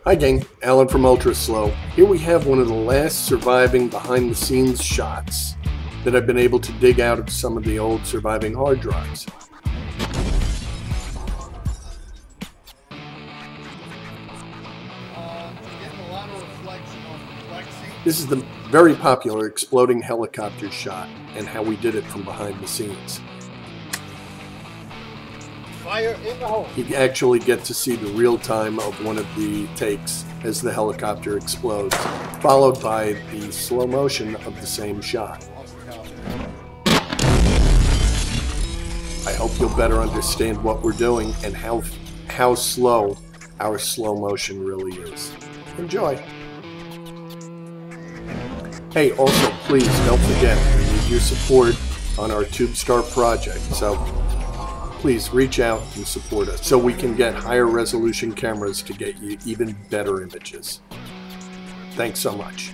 Hi gang, Alan from UltraSlo. Here we have one of the last surviving behind the scenes shots that I've been able to dig out of some of the old surviving hard drives. This is the very popular exploding helicopter shot and how we did it from behind the scenes. Fire in the hole. You actually get to see the real time of one of the takes as the helicopter explodes, followed by the slow motion of the same shot. I hope you'll better understand what we're doing and how slow our slow motion really is. Enjoy. Hey, also please don't forget we need your support on our TubeStar project, so please reach out and support us so we can get higher resolution cameras to get you even better images. Thanks so much.